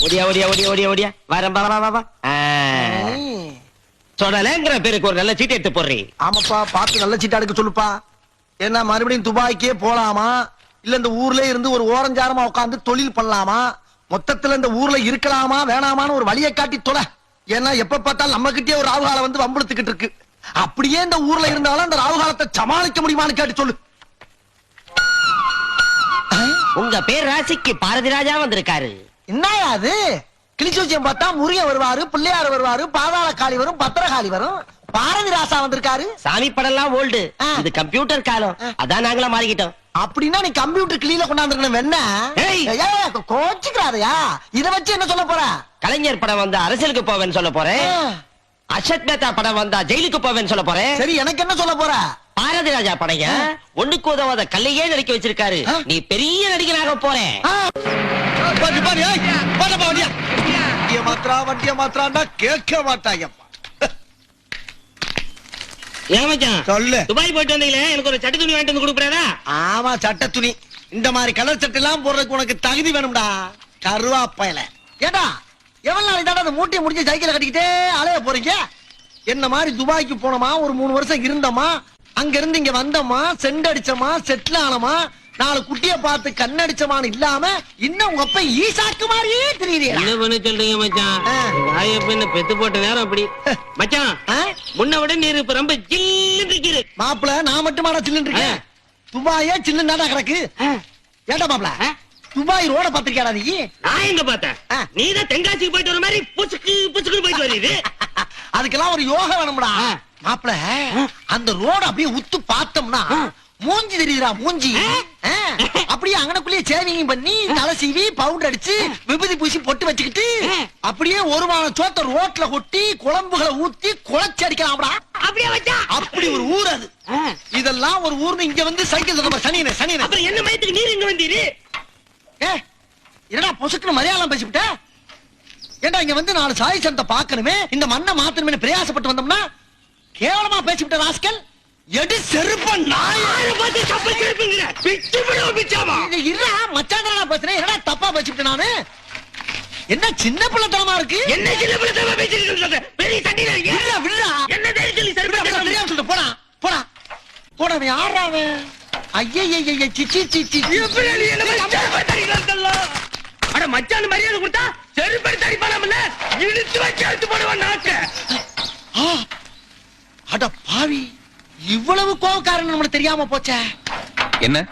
ஓடியா ஓடியா ஓடியா ஓடியா ஓடியா வரேன் வா வா வா சொடலங்கிற பேருக்கு ஒரு நல்ல சீட் எடுத்து போடுறீ. ஆமாப்பா, பார்த்து நல்ல சீட்டா எடுக்க சொல்லுப்பா. என்ன மறுபடியும் துபாய்க்கே போலாமா இல்ல இந்த ஊர்ல இருந்து ஒரு ஓரஞ்சாரமா உட்கார்ந்து தொழில் பண்ணலாமா, மொத்தத்துல இந்த ஊர்ல இருக்கலாமா வேணாமான்னு ஒரு வழியை காட்டி தொலை. ஏன்னா எப்ப பார்த்தாலும் நம்ம கிட்டே ஒரு ராவுகாலம் வந்து வம்புழுத்துக்கிட்டு இருக்கு. அப்படியே இந்த ஊர்ல இருந்தாலும் அந்த ராவுகாலத்தை சமாளிக்க முடியுமான்னு கேட்டு சொல்லு. உங்க பேர் ராசிக்கு பாரதி ராஜா வந்திருக்காரு. என்னயா அது? கிளிச்சூச்சியம் பார்த்தா முருகன் வருவாரு, பிள்ளையார் வருவாரு, பாதாள காளி வரும், பத்திரகாளி வரும். பாரதி ராசா வந்திருக்காரு. சாமி படம்லாம் ஓல்டு, இது கம்ப்யூட்டர் காலம், அதான் நாங்களா மாறிக்கிட்டோம். அப்படின்னா நீ கம்ப்யூட்டர் கிளீல கொண்டாந்துருக்கணும். என்ன கோச்சுக்கிறாதையா? இத வச்சு என்ன சொல்ல போற? கலைஞர் படம் வந்தா அரசியலுக்கு போவேன்னு சொல்ல போறேன். அசத் மேத்தா படம் வந்தா ஜெயிலுக்கு போவேன்னு சொல்ல போறேன். சரி, எனக்கு என்ன சொல்ல போற? பாரதி ராஜா படைங்க ஒண்ணுக்கு உதவாத கல்லையே நடிக்க வச்சிருக்காரு. நீ பெரிய நடிகனாக போறேன். வண்டிய மாத்திராண்டா கேட்க மாட்டாங்க. சொல்லு. துபாய் போயிட்டு வந்தீங்களே, எனக்கு ஒரு சட்டை துணி வாங்கிட்டு வந்து கொடுக்குறதா? ஆமா, சட்டை துணி. இந்த மாதிரி கலர் சட்டை எல்லாம் போடுறதுக்கு உனக்கு தகுதி வேணும்டா, கருவாப்பையில. ஏடா எவ்வளவு நாள் இதாடா அந்த மூட்டையை முடிஞ்சு சைக்கிளை கட்டிக்கிட்டே அலைய போறீங்க? என்ன மாதிரி துபாய்க்கு போனோமா, ஒரு 3 வருஷம் இருந்தோமா, அங்க இருந்து இங்க வந்தோமா, செண்ட் அடிச்சோமா, செட்டில் ஆனோமா, 4 குட்டிய பார்த்து கண்ணடிச்சமான்னு இல்லாம இன்னும் உங்க அப்ப ஈசாக்கு மாதிரியே தெரியுறீங்க. என்ன பண்ண சொல்றீங்க மச்சான்? வாயப்ப பெத்து போட்ட நேரம் அப்படி. மச்சான் முன்ன விட நீர் இப்ப ரொம்ப சில்லுன்னு இருக்குது. மாப்பிள நான் மட்டுமாடா சில்லுன்னு இருக்கேன்? துபாயே சில்லுன்னு தாடா கிடக்கு. ஏண்டா மாப்பிள, துபாய் ரோட பாத்திருக்கியாடா நீ? நான் எங்க பார்த்தேன்? நீதான் தென்காசிக்கு போயிட்டு வர மாதிரி புசுக்கு புசுக்கு போயிட்டு வருது. அதுக்கெல்லாம் ஒரு யோகா வேணும்டா மாப்பிள. அந்த ரோட அப்படியே உத்து பார்த்தோம்னா மூஞ்சி தெரியுதுடா, மூஞ்சி. அப்படியே அங்கனக்குள்ளேயே சேவிங் பண்ணி தலை சீவி பவுடர் அடிச்சு விபூதி பூசி பொட்டு வச்சுக்கிட்டு அப்படியே ஒரு வாரம் சோத்த ரோட்ல கொட்டி குழம்புகளை ஊத்தி குழச்சி அடிக்கலாம்டா. அப்படியே வச்சா அப்படி ஒரு ஊர் அது. இதெல்லாம் ஒரு ஊர்னு இங்க வந்து சைக்கிள் சனியனே சனியனே. அப்புறம் என்ன மயத்துக்கு நீர் இங்க வந்தீரு? என்னடா பொசுக்குன்னு மலையாளம் பேசிவிட்ட? ஏண்டா இங்க வந்து 4 சாய் சந்தை பாக்கணுமே, இந்த மண்ணை மாத்தணுமே பிரயாசப்பட்டு வந்தோம்னா கேவலமா பேசிவிட்ட ராஸ்கல். எடி செருப்ப நாயார பார்த்து தப்பா செருப்புங்கற பிச்சு விடுவ பிச்சாமா. இருடா மச்சான்டா பேசுறேன். என்னடா தப்பா பேசிவிட்ட நானு? என்ன சின்ன பிள்ளைத்தனமா இருக்கு? என்ன சின்ன பிள்ளைத்தனமா பேசிட்டு இருக்க? பெரிய தண்ணில இல்ல விடுடா. என்ன தைரியத்துல செருப்பு தெரியாம சொல்லிட்டு போடா போடா போடா. நீ ஆறாவே ஐயய்யய்ய சிச்சி சிச்சி எப்படி நீ என்ன செருப்பு தரிக்கறதல்ல? அட மச்சான் மரியாதை கொடுத்தா செருப்பு தரிப்பானம்ல, இழுத்து வச்சு எடுத்து போடுவான் நாக்க. அட பாவி, இவ்வளவு கோவக்காரன் நமக்கு தெரியாம போச்சே. என்ன